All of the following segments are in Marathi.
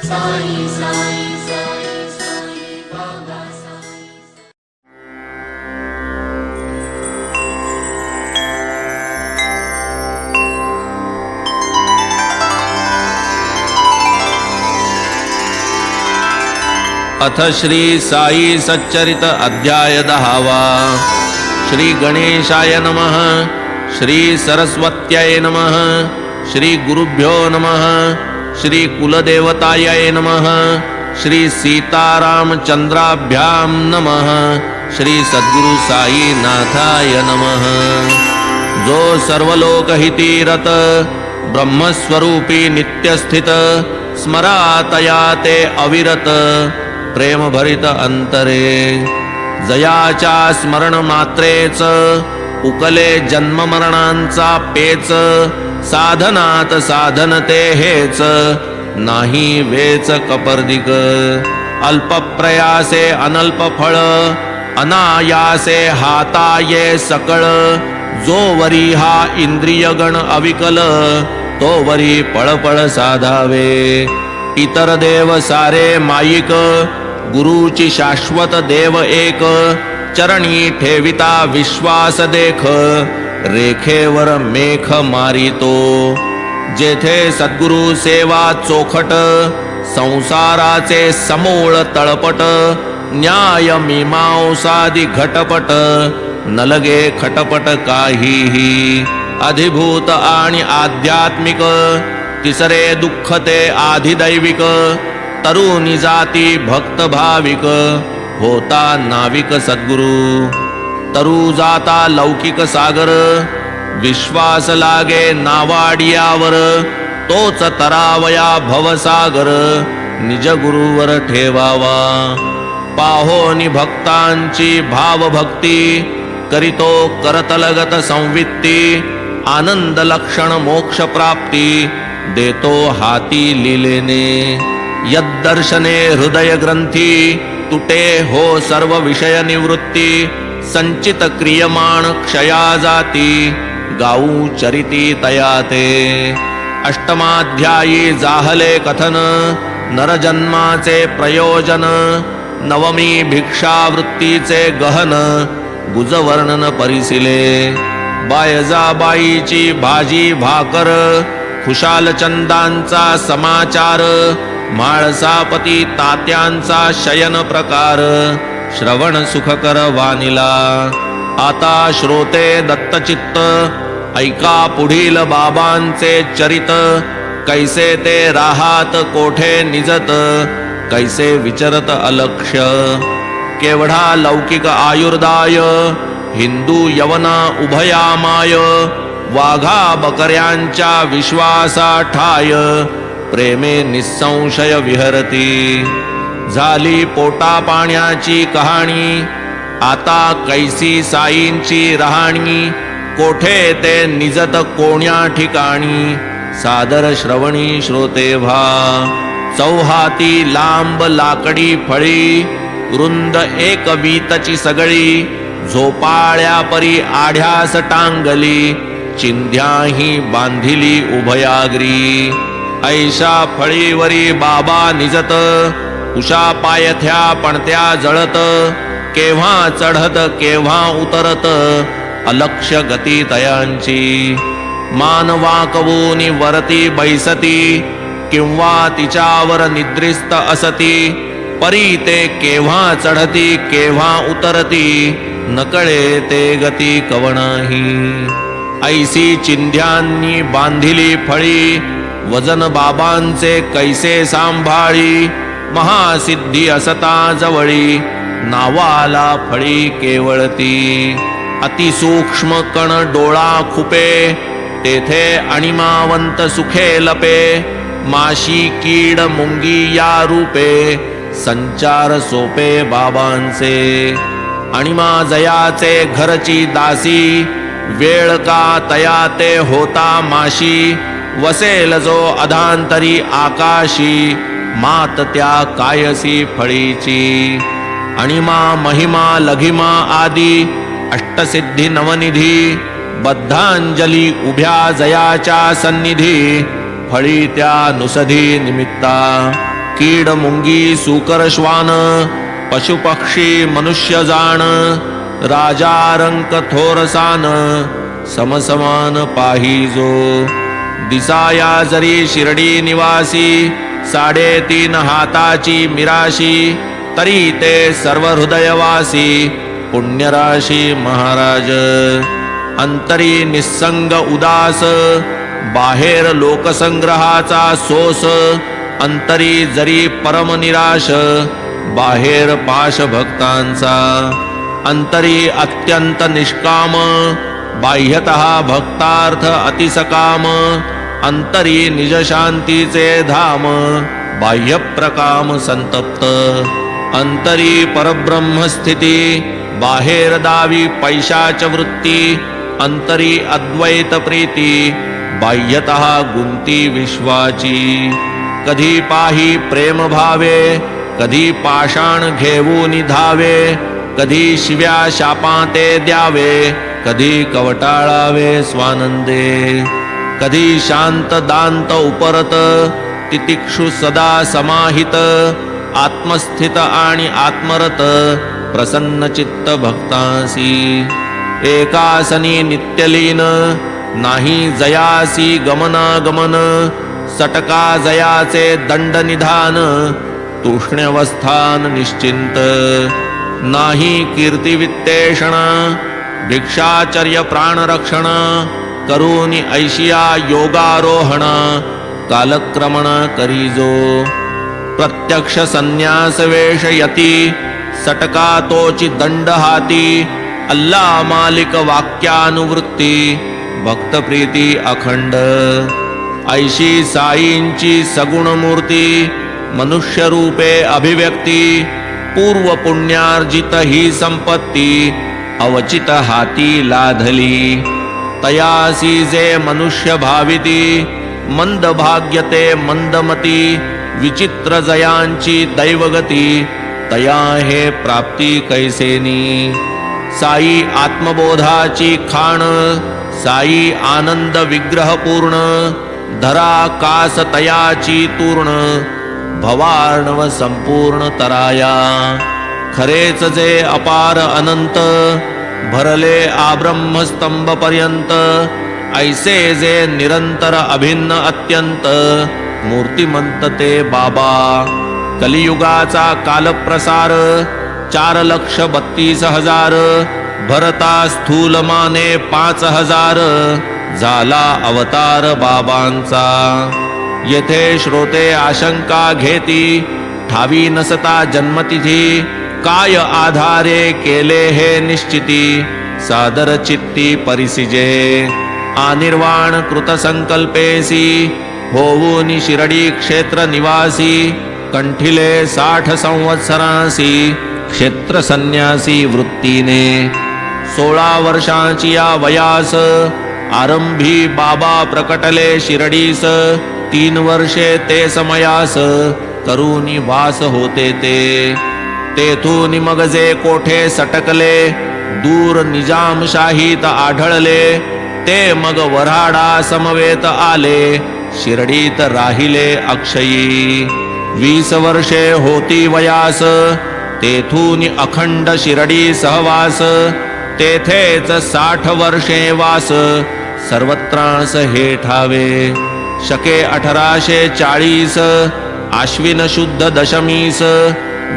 साई साई साई साई बाबा साई। अथ श्री साई सच्चरित अध्याय 10। श्री गणेशाय नमः। श्री सरस्वत्याय नमः। श्री गुरुभ्यो नमः। श्री कुलदेवताय नमः। श्री सीतारामचंद्राभ्यां नमः। श्री सद्गुरु साई नाथाय नमः। जो सर्वलोकहिती रत ब्रह्मस्वरूपी नित्यस्थित स्मरातया ते अविरत प्रेम भरित अंतरे जयाच्या स्मरण मात्रेच उकले जन्म मरणांचा पेच साधनात साधनते हेच नाही वेच कपर्दिक अल्प प्रयासे अनल्प फळ अनायासे हाताये सकळ जो वरी हा इंद्रियगण अविकल तो वरी पळपळ साधावे इतर देव सारे माईक गुरुची शाश्वत देव एक चरणी ठेविता विश्वास देख रेखेवर मेख मारितो जेथे सद्गुरु सेवा चोखट संसाराचे समूळ तळपट न्याय मीमांसादी घटपट नलगे खटपट काहीही अधिभूत आणि आध्यात्मिक तिसरे दुःख ते आधिदैविक तरुणी जाती भक्त भाविक होता नाविक सद्गुरु तरु जाता लौकिक सागर विश्वास लागे नावाडियावर तोच तरावया भवसागर निज गुरुवर ठेवावा पाहोनी भक्तांची भावभक्ती करितो करतलगत संवित्ती आनंद लक्षण मोक्ष प्राप्ती देतो हाती लिलेने यद्दर्शने हृदय ग्रंथी तुटे हो सर्व विषय निवृत्ती संचित क्रियमाण क्षया जाती गाऊ चरिती तयाते अष्टमाध्यायी जाहले कथन नरजन्माचे प्रयोजन नवमी भिक्षावृत्तीचे गहन गुजवर्णन परिसिले बायजाबाईची भाजी भाकर खुशाल चंदांचा समाचार माळसापती तात्यांचा शयन प्रकार श्रवण सुखकर वानिला आता श्रोते दत्तचित्त ऐका पुढील बाबांचे चरित कैसे ते राहात कोठे निजत कैसे विचरत अलक्ष्य केवढा लौकिक आयुर्दाय हिंदू यवना उभयामाय वाघा बकऱ्यांच्या विश्वासा ठाय प्रेमे निसंशय विहरती झाली पोटा पाण्याची कहाणी आता कैसी साईंची राहणी कोठे ते निजत कोण्या ठिकाणी सादर श्रवणी श्रोते भा चौहाती लांब लाकडी फळी रुंद एक वीतची सगळी झोपाळ्या परी आढ्यास टांगली चिंध्याही बांधिली उभयाग्री ऐशा फळीवरी बाबा निजत उषा पायथ्या पणत्या जळत केव्हा चढत केव्हा उतरत अलक्ष्य गती तयांची मान वाकवूनी वरती बैसती किंवा तिच्यावर निद्रिस्त असती परी ते केव्हा चढती केव्हा उतरती नकळे ते गती कवणाही ऐसी चिंध्यांनी बांधिली फळी वजन बाबांचे कैसे सांभाळी महासिद्धी असता जवळी नावाला फळी केवळती अतिसूक्ष्म कण डोळा खुपे तेथे अणिमावंत सुखे लपे माशी कीड मुंगी या रूपे संचार सोपे बाबांचे अणिमा जयाचे घरची दासी वेळ का तया ते होता माशी वसेल जो अधांतरी आकाशी मात त्या कायसी फळीची अणिमा महिमा लघिमा आदी अष्टसिद्धी नवनिधी बद्धांजली उभ्या जयाच्या सन्निधी फळी त्या नुसधी निमित्ता कीड मुंगी सूकर श्वान पशुपक्षी मनुष्य जाण राजा रंक थोरसान समसमान पाहिजो दिसाया जरी शिर्डी निवासी 3.5 हाताची मिराशी तरी ते सर्व हृदयवासी पुण्यराशी महाराज अंतरी निस्संग उदास बाहेर लोकसंग्रहाचा सोस अंतरी जरी परम निराश बाहेर पाश भक्तांचा अंतरी अत्यंत निष्काम बाह्यतः भक्तार्थ अतिसकाम अंतरी निज शांतीचे धाम बाह्य प्रकाम संतप्त अंतरी परब्रह्म स्थिती बाहेर दावी पैशाच वृत्ती अंतरी अद्वैत प्रीती बाह्यतः गुंती विश्वाची कधी पाही प्रेम भावे कधी पाषाण घेऊन धावे कधी शिव्या शापाते द्यावे कधी कवटाळावे स्वानंदे कधी शांत दांत उपरत तितिक्षु सदा समाहित आत्मस्थित आणि आत्मरत प्रसन्न चित्त भक्तासी एकासनी नित्यलीन नाही जयासी गमनागमन सटका जयाचे दंड निधान तूष्ण्यवस्थान निश्चिंत नाही कीर्ती वित्तेषण भिक्षाचर्य प्राणरक्षण करूनी ऐशिया योगारोहण कालक्रमण करीजो प्रत्यक्ष संन्यास वेशयती सटका तोची दंड हाती अल्ला मालिक वाक्यानुवृत्ती भक्त प्रीती अखंड ऐशी साईंची सगुण मूर्ती मनुष्य रूपे अभिव्यक्ती पूर्व पुण्यार्जित ही संपत्ती अवचित हाती लाधली तयासी जे मनुष्य भाविती मंद भाग्यते मंदमती विचित्र जयांची दैवगती तया हे प्राप्ती कैसेनी साई आत्मबोधाची खाण साई आनंद विग्रह पूर्ण धरा कास तयाची तूर्ण भवार्णव संपूर्ण तराया खरेच जे अपार अनंत भरले आब्रह्मस्तंभ पर्यंत ऐसे जे निरंतर अभिन्न अत्यंत मूर्तिमंत ते बाबा कलियुगाचा कालप्रसार 4,32,000 भरता स्थूलमाने 5,000 झाला अवतार बाबांचा येथे श्रोते आशंका घेती ठावी नसता जन्मतिथी काय आधारे केले हे निश्चिती सादर चित्ती परिसिजे आनिर्वाण कृत संकल्पेसी होऊनी शिरडी क्षेत्र निवासी कंठिले 60 संवत्सरासी क्षेत्र संन्यासी वृत्तीने 16 वर्षांची या वयास आरंभी बाबा प्रकटले शिरडीस 3 वर्षे ते समयास करूनी वास होते ते तेथून मग जे कोठे सटकले दूर निजामशाहीत आढळले ते मग वऱ्हाडा समवेत आले शिर्डीत राहिले अक्षयी 20 वर्षे होती वयास तेथून अखंड शिर्डी सहवास तेथेच 60 वर्षे वास सर्वत्रास हे ठावे शके 1840 आश्विन शुद्ध दशमीस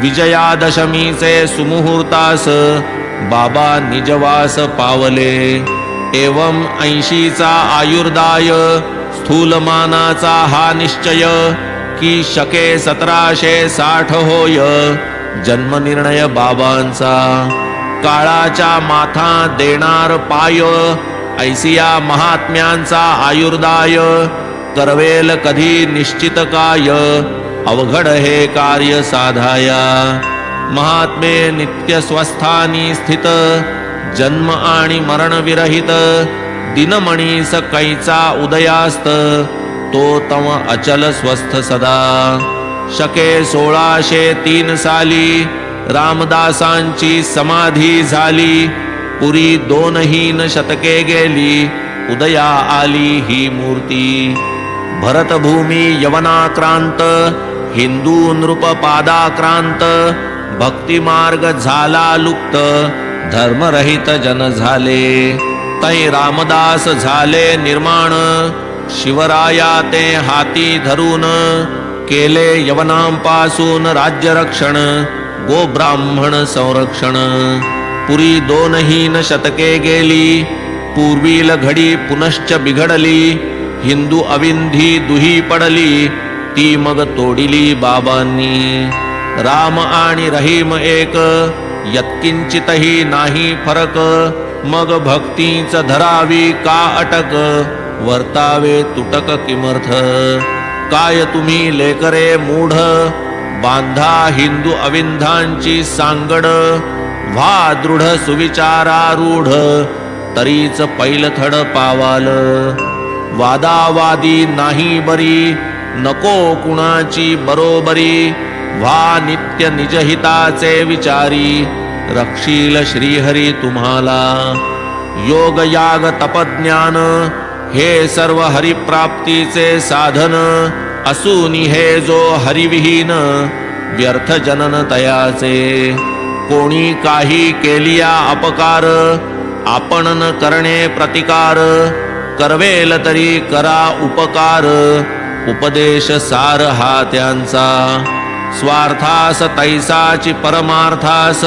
विजयादशमीचे सुमुहूर्तास बाबा निजवास पावले एवं 80चा आयुर्दाय स्थूलमानाचा हा निश्चय की शके 1760 होय जन्मनिर्णय बाबांचा काळाच्या माथा देणार पाय ऐसिया महात्म्यांचा आयुर्दाय करवेल कधी निश्चित काय अवघड हे कार्य साधाया महात्मे नित्य स्वस्थानी स्थित जन्म आणि मरण विरहित दिनमणीस कैचा उदयास्त तो तम अचल स्वस्थ सदा शके 1603 साली रामदासांची समाधी झाली पुरी 2 शतके गेली उदया आली ही मूर्ती भरतभूमी यवनाक्रांत हिंदू नृप पादाक्रांत भक्तिमार्ग झाला लुप्त धर्मरहित जन झाले तै रामदास झाले निर्माण शिवराया ते हाती धरून केले यवनांपासून राज्य रक्षण गो ब्राह्मण संरक्षण पुरी 2 शतके गेली पूर्वील घडी पुनश्च बिघडली हिंदू अविंधी दुही पडली ती मग तोडिली बाबांनी राम आणि रहीम एक यत्किंचितही नाही फरक मग भक्तीच धरावी का अटक वर्तावे तुटक किमर्थ काय तुम्ही लेकरे मूढ बांधा हिंदू अविंधांची सांगड व्हा दृढ सुविचारारूढ तरीच पैलथड पावाल वादावादी नाही बरी नको कुणाची बरोबरी व्हा नित्य निजहिताचे विचारी रक्षील श्रीहरी तुम्हाला योग याग तपज्ञान हे सर्व हरिप्राप्तीचे साधन असूनी हे जो हरिविहीन व्यर्थ जनन तयाचे कोणी काही केलिया अपकार आपण न करणे प्रतिकार करवेल तरी करा उपकार उपदेश सार हा त्यांचा स्वार्थास तैसाची परमार्थास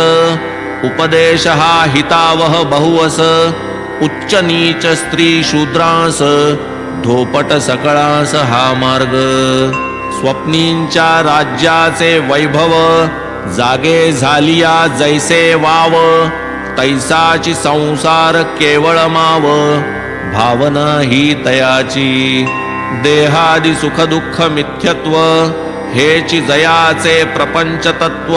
उपदेश हा हितावह बहुवस उच्च नीच स्त्री शूद्रास धोपट सकळास हा मार्ग स्वप्नींच्या राज्याचे वैभव जागे झालिया जैसे वाव तैसाची संसार केवळ माव भावना ही तयाची देहादी सुख दुःख मिथ्यत्व हेची जयाचे प्रपंच तत्व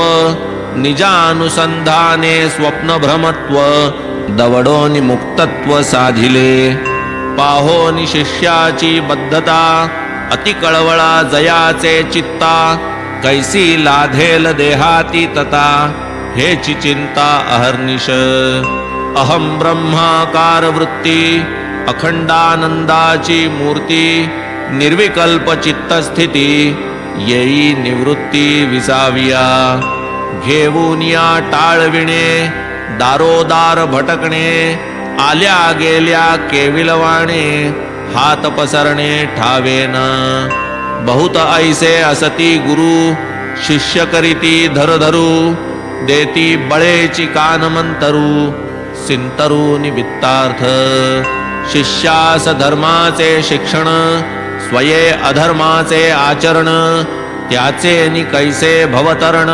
निजानुसंधाने स्वप्न भ्रमत्व दवडोनी मुक्तत्व साधिले पाहोनी शिष्याची बद्धता अति कळवळा जयाचे चित्ता कैसी लाधेल देहातीतता हेची चिंता अहर्निश अहम ब्रह्माकार वृत्ती अखंडानंदाची मूर्ती निर्विकल्प चित्तस्थिती येई निवृत्ती विसाविया घेऊन या टाळविणे दारोदार भटकणे आल्या गेल्या केविलवाणे हात पसरणे ठावेना बहुत ऐसे असती गुरु शिष्य करीती धरधरू देती बळेची कानमंतरू सिंतरूनी वित्तार्थ शिष्यास धर्माचे शिक्षण स्वये अधर्माचे आचरण त्याचे नि कैसे भवतरण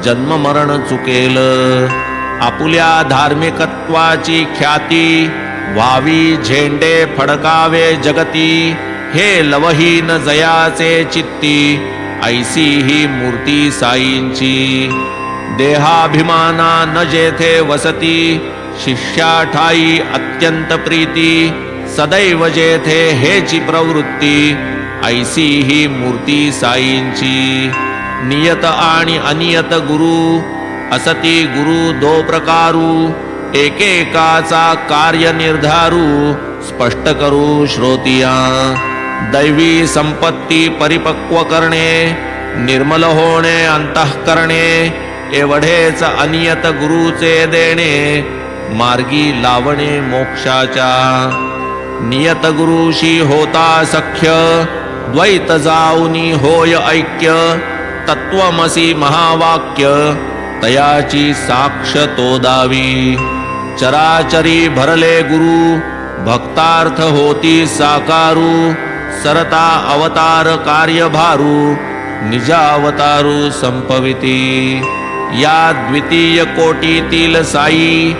जन्म मरण चुकेल आपुल्या धार्मिकत्वाची ख्याती व्हावी झेंडे फडकावे जगती हे लवहीन जयाचे चित्ती ऐसी ही मूर्ती साईंची देहाभिमाना न जेथे वसती शिष्या ठाई अत्यंत प्रीती सदैव जेथे हेची प्रवृत्ती ऐसी ही मूर्ती साईंची नियत आणि अनियत गुरु असती गुरु 2 प्रकारू एकेकाचा कार्य निर्धारू स्पष्ट करू श्रोतिया दैवी संपत्ती परिपक्व करणे निर्मल होणे अंतःकरणे एवढेच अनियत गुरुचे देणे मार्गी लावणे मोक्षाच्या नियत गुरुशी होता सख्य द्वैत जाऊनी होय ऐक्य तत्वमसी महावाक्य तयाची साक्ष तो दावी चराचरी भरले गुरु भक्तार्थ होती साकारू सरता अवतार कार्यभारू निजावतारू संपविती या द्वितीय कोटीतील साई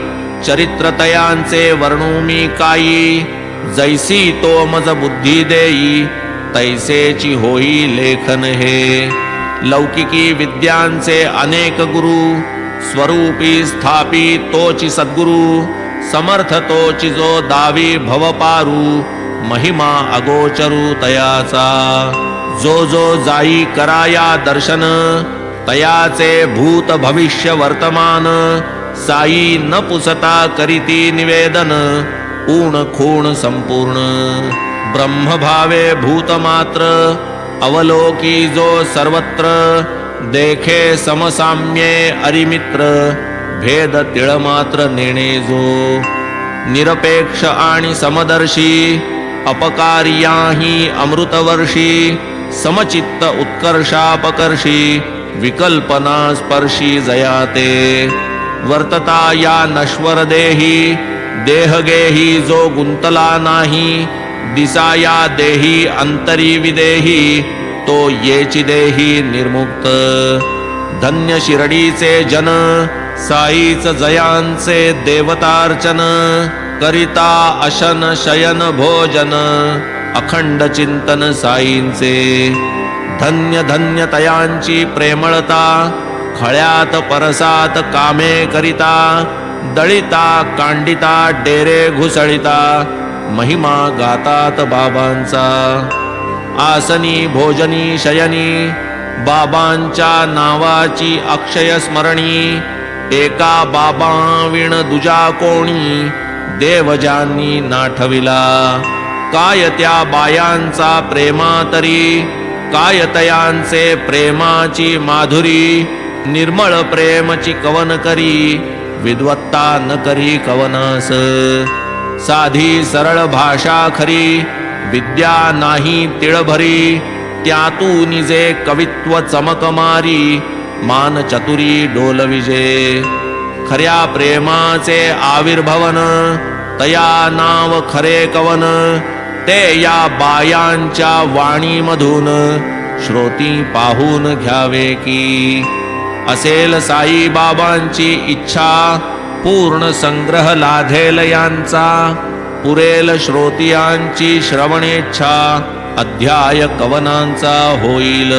चरित्रतयांचे वर्णुमी काई जैसी तो मज बुद्धी देई तैसेची होई लेखन हे लौकिकी विद्यांचे अनेक गुरु स्वरूपी स्थापी तोची सद्गुरु समर्थ तोची जो दावी भवपारू महिमा अगोचरू तयाचा जो जो जाई कराया दर्शन तयाचे भूत भविष्य वर्तमान साई न पुसता करीती निवेदन ऊण खूण संपूर्ण ब्रह्मभावे भूतमात्र अवलोकी जो सर्वत्र देखे समसाम्ये अरिमित्र भेद तिळमात्र नेणे जो निरपेक्ष आणि समदर्शी अपकार्याही अमृतवर्षी समचित्त उत्कर्षापकर्षी विकल्पना स्पर्शी जयाते वर्तता या नश्वर देही देहगेही जो गुंतला नाही दिसाया देही अंतरी विदेही तो येची देही निर्मुक्त धन्य शिरडीचे जन साईच जयांचे देवतार्चन करिता अशन शयन भोजन अखंड चिंतन साईंचे धन्य धन्य तयांची प्रेमळता खळ्यात परसात कामे करिता दळिता कांडिता डेरे घुसळिता महिमा गातात बाबांचा आसनी भोजनी शयनी बाबांच्या नावाची अक्षय स्मरणी एका बाबा विण दुजा कोणी देवजांनी नाठविला काय त्या बायांचा प्रेमातरी काय तयांचे प्रेमाची माधुरी निर्मळ प्रेमची कवन करी विद्वत्ता न करी कवनास साधी सरळ भाषा खरी विद्या नाही तिळभरी त्यातून निजे कवित्व चमकमारी मान चतुरी डोलविजे खऱ्या प्रेमाचे आविर्भवन तया नाव खरे कवन ते या बायांच्या वाणीमधून श्रोती पाहून घ्यावे की असेल साई बाबांची इच्छा पूर्ण संग्रह लाधेल यांचा पुरेल श्रोतियांची श्रवणेच्छा अध्याय कवनांचा होईल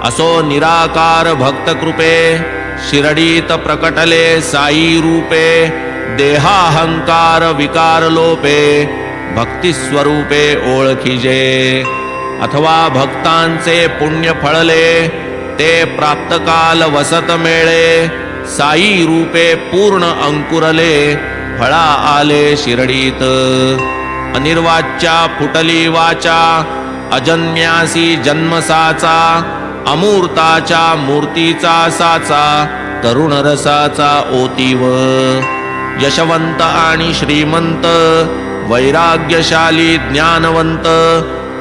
असो निराकार भक्त कृपे शिरडीत प्रकटले साई रूपे देहाहंकार विकार लोपे भक्ती स्वरूपे ओळखिजे अथवा भक्तांचे पुण्य फळले ते प्राप्तकाल वसत मेळे साई रूपे पूर्ण अंकुरले फळा आले शिरडीत अनिर्वाच्या फुटली वाचा अजन्यासी जन्मसाचा अमूर्ताच्या मूर्तीचा साचा तरुण रसाचा ओतीव यशवंत आणि श्रीमंत वैराग्यशाली ज्ञानवंत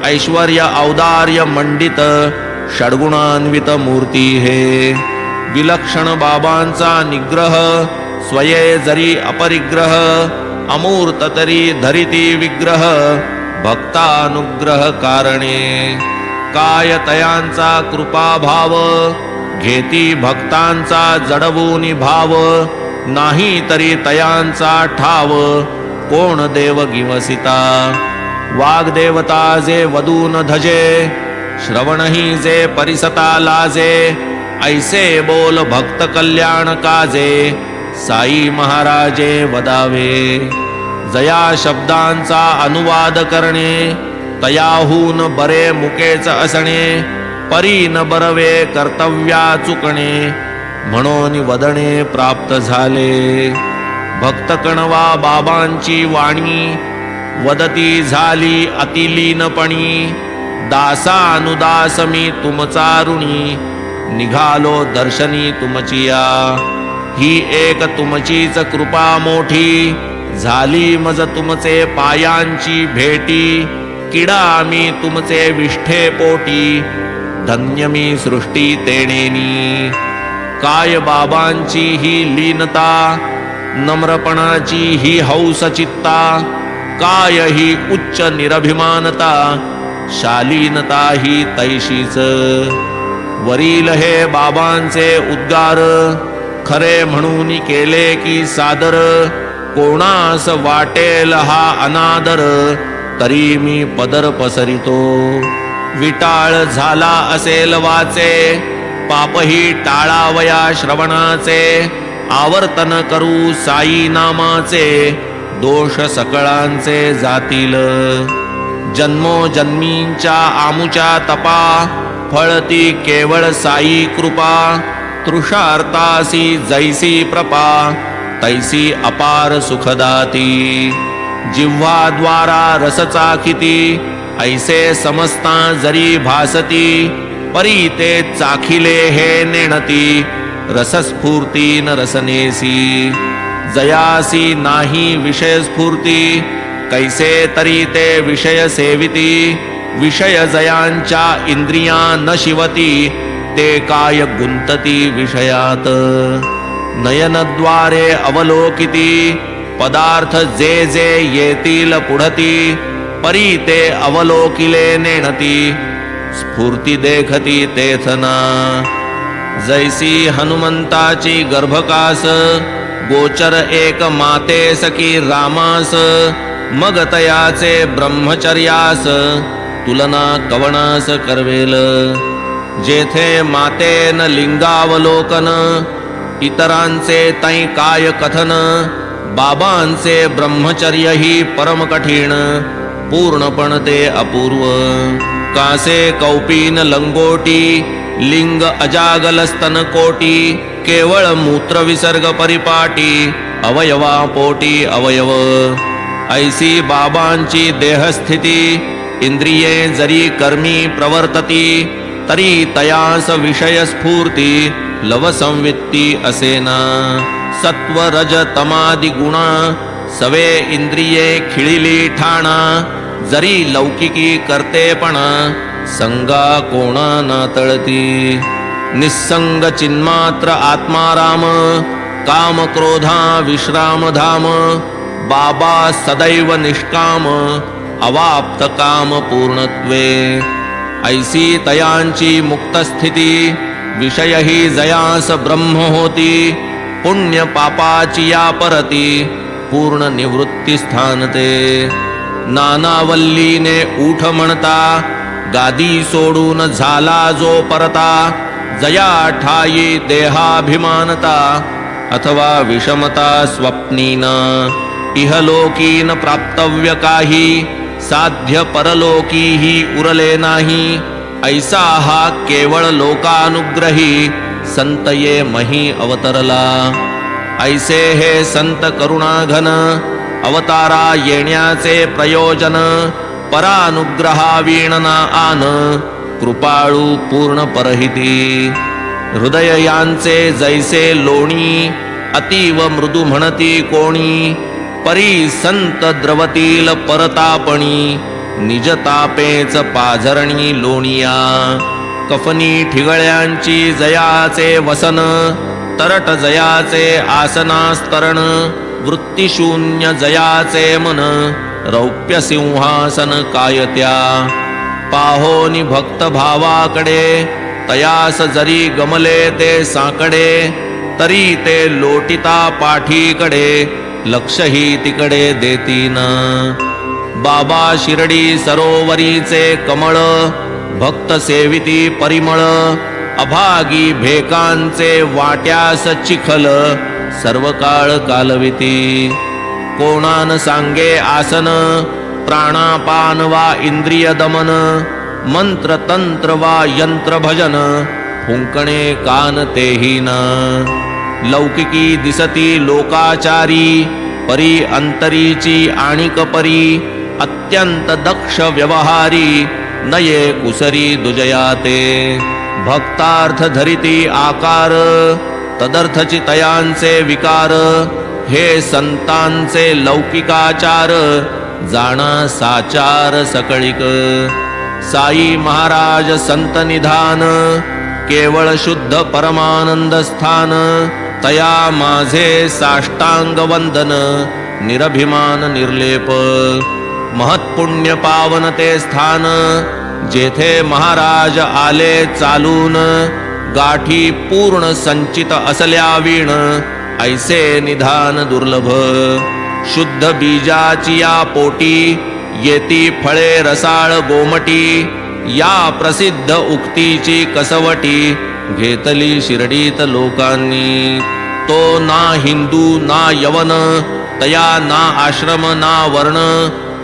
ऐश्वर्य औदार्य मंडित षड्गुणान्वित मूर्ती हे विलक्षण बाबांचा निग्रह स्वये जरी अपरिग्रह अमूर्त तरी धरिती विग्रह भक्तानुग्रह कारणे काय तयांचा कृपाभाव घेती भक्तांचा जडवूनी भाव नाही तरी तयांचा ठाव कोण देव गिवसिता वाग्देवता जे वदून धजे श्रवणही जे परिसता लाजे ऐसे बोल भक्त कल्याण काजे साई महाराजे वदावे जया शब्दांचा अनुवाद करणे तयाहून बरे मुकेच असणे परी न बरवे कर्तव्या चुकणे म्हणून वदणे प्राप्त झाले भक्त कणवा बाबांची वाणी वदती झाली अतिलीनपणी दासानुदास मी तुमचा ऋणी निघालो दर्शनी तुमचिया ही एक तुमचीच कृपा मोठी झाली मज तुमचे पायांची भेटी किडा मी तुमचे विष्ठे पोटी धन्य मी सृष्टी तेणेनी काय बाबांची ही लीनता नम्रपणाची ही हौस चित्ता काय ही उच्च निरभिमानता शालीनता ही तैशीच वरील हे बाबांचे उद्गार खरे म्हणून केले की सादर कोणास वाटेल हा अनादर तरी मी पदर पसरितो विटाळ झाला असेल वाचे पापही टाळावया श्रवणाचे आवर्तन करू साई नामाचे दोष सकळांचे जातील जन्मोजन्मींच्या आमुच्या तपा फळती केवळ साई कृपा तृषार्तासी जैसी प्रपा तैसी अपार सुखदाती जिव्हाद्वारा रसचाखिती ऐसे समस्ता जरी भासती परी ते चाखिले हे नेणती रसस्फूर्ती न रसनेसी जयासी नाही विषय स्फूर्ती कैसे तरी ते विषय सेविती विषय जयांच्या इंद्रिया न शिवती ते काय गुंतती विषयात नयनद्वारे अवलोकिती पदार्थ जे जे येतील पुढती परी ते अवलोकिले नेणती स्फूर्ती देखती तेथना जैसी हनुमंताची गर्भकास गोचर एक माते सखी रामास मग तयाचे ब्रह्मचर्यास तुलना कवनास करवेल जेथे मातेन लिंगावलोकन इतरांचे तै काय कथन बाबांचे ब्रह्मचर्य ही परम कठीण पूर्णपण ते अपूर्व कासे कौपीन लंगोटी लिंग अजागल स्तन कोटी केवळ मूत्र विसर्ग परिपाटी अवयवा पोटी अवयव ऐसी बाबांची देहस्थिती इंद्रिये जरी कर्मी प्रवर्तती तरी तयास विषय स्फूर्ती लव संवित्ती असेना सत्व रज तमादि गुणा सवे इंद्रिये खिळिली ठाणा जरी लौकिकी करतेपणा संगा कोणा ना तळती निस्संग चिन्मात्र आत्माराम काम क्रोधा विश्राम धाम बाबा सदैव निष्काम अवाप्त काम पूर्णत्वे ऐसी तयांची मुक्त स्थिती विषय ही जयास ब्रह्म होती पुण्य पापाची या परती पूर्ण निवृत्ती स्थानते नानावल्लीने उठ म्हणता गादी सोडून झाला जो परता जया ठाई देहाभिमानता अथवा विषमता स्वप्नीना इहलोकीन प्राप्तव्य काही साध्य परलोकी ही उरले नाही ऐसा हा केवळ लोकानुग्रही संत ये मही अवतरला ऐसे हे संत करुणाघन अवतारा येण्याचे प्रयोजन परानुग्रहावीणना आन कृपाळू पूर्ण परहिती हृदय यांचे जैसे लोणी अतीव मृदू म्हणती कोणी परी संत द्रवतील परतापणी निजतापेच पाझरणी लोणिया कफनी ठिगळ्यांची जयाचे वसन तरट जयाचे आसनास्तरण वृत्तिशून्य जयाचे मन रौप्य सिंहासन कायत्या पाहोनी भक्त भावाकडे तयास जरी गमले ते साकडे तरी ते लोटिता पाठीकडे लक्षही तिकडे देतीन बाबा शिर्डी सरोवरीचे कमळ भक्त सेविती परिमळ अभागी भेकांचे वाट्यास चिखल सर्व काळ कालविती कोणान सांगे आसन प्राणापान वा इंद्रिय दमन मंत्र तंत्र वा यंत्र भजन फुंकणे कान तेही न लौकिकी दिसती लोकाचारी परी अंतरीची आणिक परी अत्यंत दक्ष व्यवहारी नये कुसरी दुजयाते भक्तार्थ धरिती आकार तदर्थची तयांचे विकार हे संतांचे लौकिकाचार जाणा साचार सकळिक साई महाराज संत निधान केवळ शुद्ध परमानंद स्थान तया माझे साष्टांग वंदन निरभिमान निर्लेप महत्पुण्य पावन ते स्थान जेथे महाराज आले चालून गाठी पूर्ण संचित असल्या वीण ऐसे निधान दुर्लभ शुद्ध बीजाची या पोटी येती फळे रसाळ गोमटी या प्रसिद्ध उक्तीची कसवटी घेतली शिर्डीत लोकांनी तो ना हिंदू ना यवन तया ना आश्रम ना वर्ण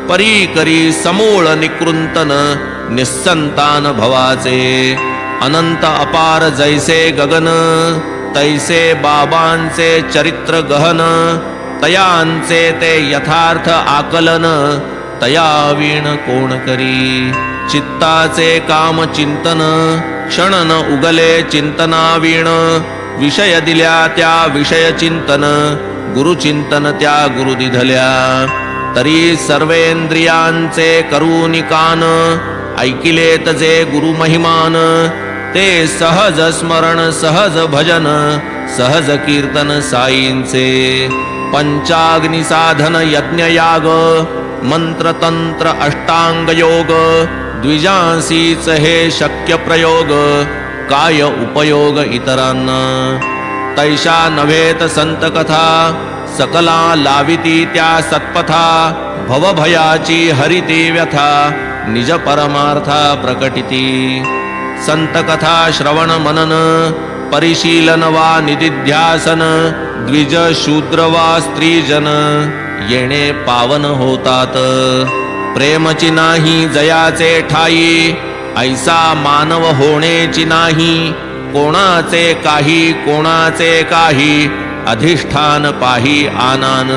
परी करी समूळ निकृंतन निस्संतान भवाचे अनंत अपार जैसे गगन तैसे बाबांचे चरित्र गहन तयांचे ते यथार्थ आकलन तया वीण कोण करी. चित्ताचे काम चिंतन क्षण न उगले चिंतना वीण. विषय दिल्या त्या विषय चिंतन गुरुचिंतन त्या गुरु दिधल्या. तरी सर्वेंद्रियांचे करूनि कान ऐकिलेत जे गुरु महिमान. ते सहज स्मरण सहज भजन सहज कीर्तन साईंचे. पंचाग्नी साधन यज्ञ याग मंत्र तंत्र अष्टांग योग. द्विजांसीच हे शक्य प्रयोग काय उपयोग इतरांना. तैशा नव्हेत संत कथा सकला लाविती त्या सत्पथा. भवभयाची हरिती व्यथा निज परमार्था प्रकटिती. संत कथा श्रवण मनन परिशीलन वा निदिध्यासन. द्विज शूद्र वा स्त्रीजन येणे पावन होतात. प्रेमची नाही जयाचे ठाई ऐसा मानव होणेची नाही. कोणाचे काही अधिष्ठान पाही आनान.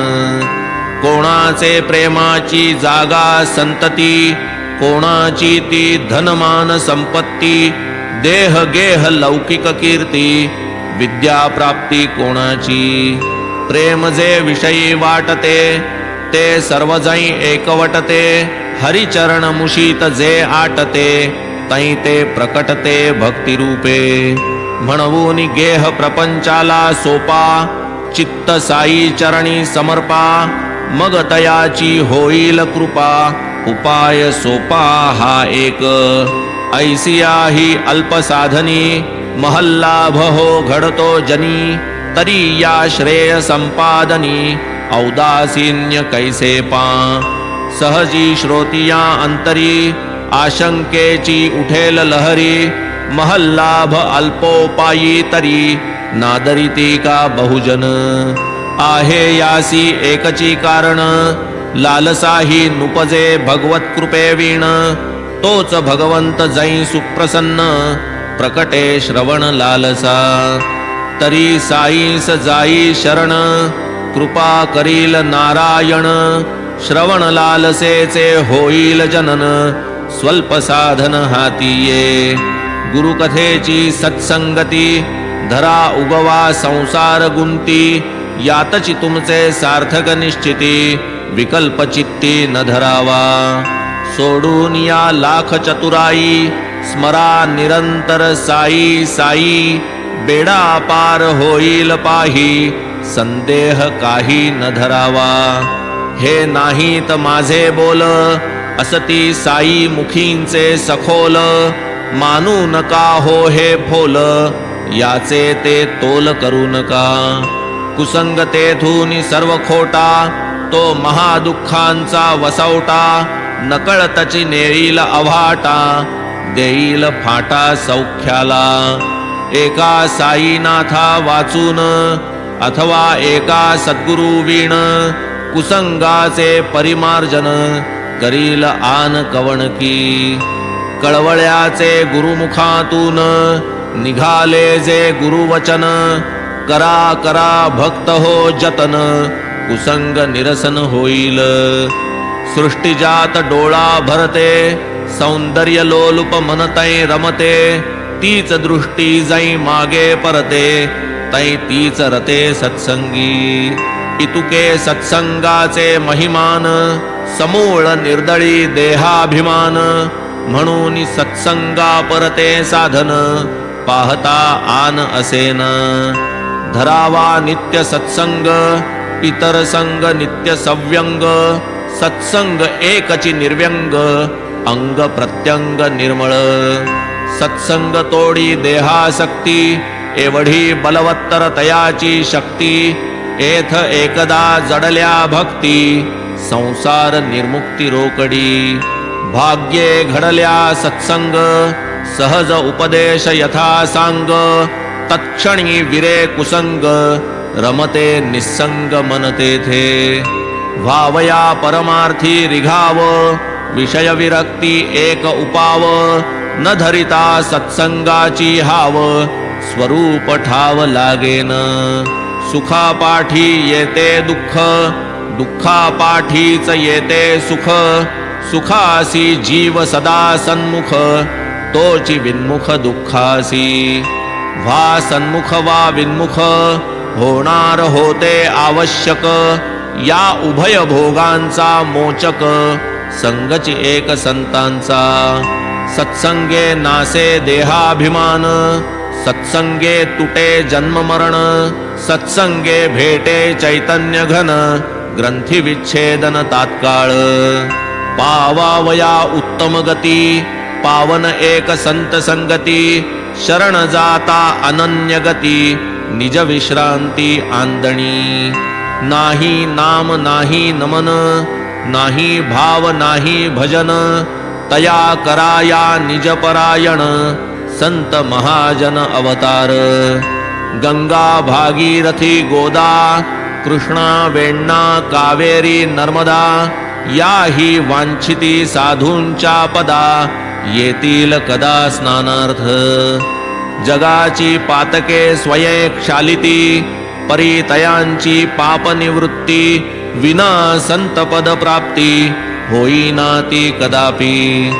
कोणाचे प्रेमाची जागा संतती कोणाची ती धनमान संपत्ती. देह गेह लौकिक कीर्ती विद्या प्राप्ती कोणाची. प्रेम जे विषयी वाटते ते सर्वजै एकवटते. हरिचरण मुशीत जे आटते तै ते प्रकटते भक्तिरूपे. म्हणून गेह प्रपंचाला सोपा चित्त साई चरणी समर्पा. मग तयाची होईल कृपा उपाय सोपा हा एक. ऐसिया ही अल्पसाधनी महल्लाभ हो घडतो जनी. तरी या श्रेय संपादनी औदासीन्य कैसे पा. सहजी श्रोतिया अंतरी आशंकेची उठेल लहरी. महल्लाभ अल्पोपायी तरी नादरिती का बहुजन. आहे यासी एकची कारण लालसाही नुपजे भगवत कृपे वीण. तोच भगवंत जै सुप्रसन्न प्रकटे श्रवण लालसा. तरी साईस जाई शरण कृपा करील नारायण. श्रवण लालसेचे होईल जनन स्वल्प साधन हाती ये. गुरुकथेची सत्संगती धरा उगवा संसार गुंती. यातची तुमचे सार्थक निश्चिती विकल्प चित्ती न धरावा. सोडून या लाख चतुराई स्मरा निरंतर साई साई. बेडा पार होईल पाही संदेह काही न धरावा. हे नाहीत माझे बोल असती साई मुखींचे सखोल. मानू नका हो हे फोल याचे ते तोल करू नका. कुसंग तेथून सर्व खोटा तो महादुःखांचा वसवटा. नकळतची नेईल अव्हाटा देईल फाटा सौख्याला. एका साईनाथा वाचून अथवा एका सद्गुरु वीण. कुसंगाचे परिमार्जन करील आन कवणकी. कळवळ्याचे गुरुमुखातून निघाले जे गुरुवचन. करा करा भक्त हो जतन कुसंग निरसन होईल. सृष्टीजात डोळा भरते सौंदर्य लोलुप मनतै रमते. तीच दृष्टी जै मागे परते तै तीच रते सत्संगी. इतुके सत्संगाचे महिमान समूळ निर्दळी देहाभिमान. म्हणून सत्संगा परते साधन पाहता आन असेन. धरावा नित्य सत्संग इतर संग नित्य सव्यंग. सत्संग एकची निर्व्यंग अंग प्रत्यंग निर्मळ. सत्संग तोडी देहासक्ती एवढी बलवत्तर तयाची शक्ती. एथ एकदा जडल्या भक्ती संसार निर्मुक्ती रोकडी. भाग्ये घडल्या सत्संग सहज उपदेश यथा सांग. तत्क्षणी विरे कुसंग रमते निस्संग मन तेथे. व्हावया परमार्थी रिघाव विषय विरक्ती एक उपाव. न धरिता सत्संगाची हाव स्वरूप ठाव लागेन. सुखापाठी येते दुःख दुःखापाठीच येते सुख, सुखासी जीव सदा सन्मुख, तोची विन्मुख दुःखासी. वा सन्मुख वा विन्मुख, होणार होते आवश्यक, या उभय भोगांचा मोचक, संगच एक संतांचा. सत्संगे नासे देहाभिमान, सत्संगे तुटे जन्म मरण, सत्संगे भेटे चैतन्य घन, ग्रंथी विच्छेदन तात्काळ. पावावया उत्तम गती, पावन एक संत संगती, शरण जाता अनन्य गती, निज विश्रांती आंदणी. नाही नाम नाही नमन, नाही भाव नाही भजन, तया कराया निज परायण, संत महाजन अवतार. गंगा भागीरथी गोदा, कृष्णा वेण्णा कावेरी नर्मदा, याही वांछिती साधूंच्या पदा, येतील कदा स्नानार्थ. जगाची पातके स्वयं क्षालिती, परितयांची पापनिवृत्ती, विना संतपद प्राप्ती, होईना ती कदापि.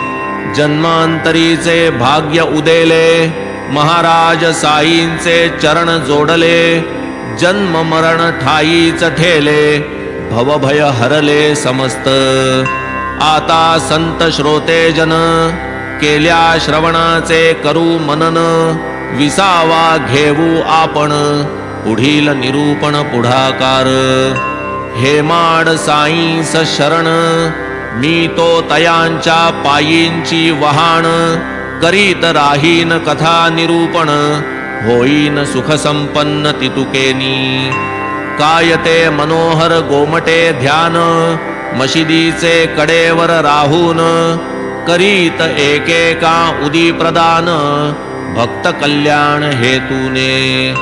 जन्मांतरीचे भाग्य उदेले, महाराज साईंचे चरण जोडले, जन्म मरण ठाईच ठेले, भवभय हरले समस्त. आता संत श्रोते जन, केल्या श्रवणाचे करू मनन, विसावा घेऊ आपण, पुढील निरूपण पुढाकार. हेमाड साईंस शरण, मी तो तयांच्या पायींची वहाण, करीत राहीन कथा निरूपण, होईन सुख संपन्न तितुकेनी. काय ते मनोहर गोमटे ध्यान, मशिदीचे कडेवर राहून, करीत एकेका उदी प्रदान, भक्त कल्याण हेतूने.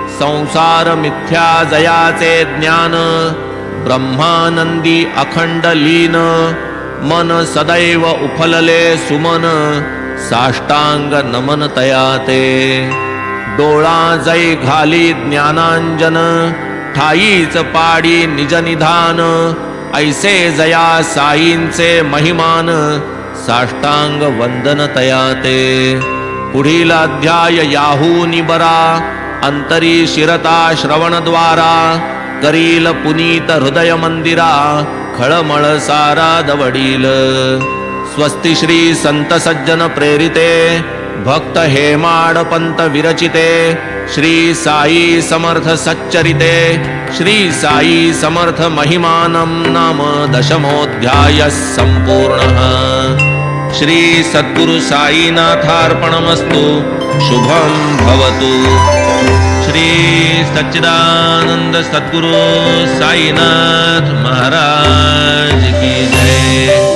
संसार मिथ्या जयाचे ज्ञान, ब्रह्मानंदी अखंड लीन, मन सदैव उफलले सुमन, साष्टांग नमन तयाते. डोळा जै घाली ज्ञानांजन, ठाईच पाडी निज निधान, ऐसे जया साईंचे महिमान, साष्टांग वंदन तयाते. पुढील अध्याय याहूनी बरा, अंतरी शिरता श्रवणद्वारा, करील पुनीत हृदय मंदिरा, खळमळ सारा दवडील. स्वस्ति श्री संत सज्जन प्रेरिते, भक्त हेमाड पंत विरचिते, श्री साई समर्थ सच्चरिते, श्री साई समर्थ महिमानं नाम दशमोऽध्यायः सम्पूर्णः. श्री सद्गुरु साईनाथार्पणमस्तु. शुभं भवतु. श्री सच्चिदानंद सद्गुरु साईनाथ महाराज की जय.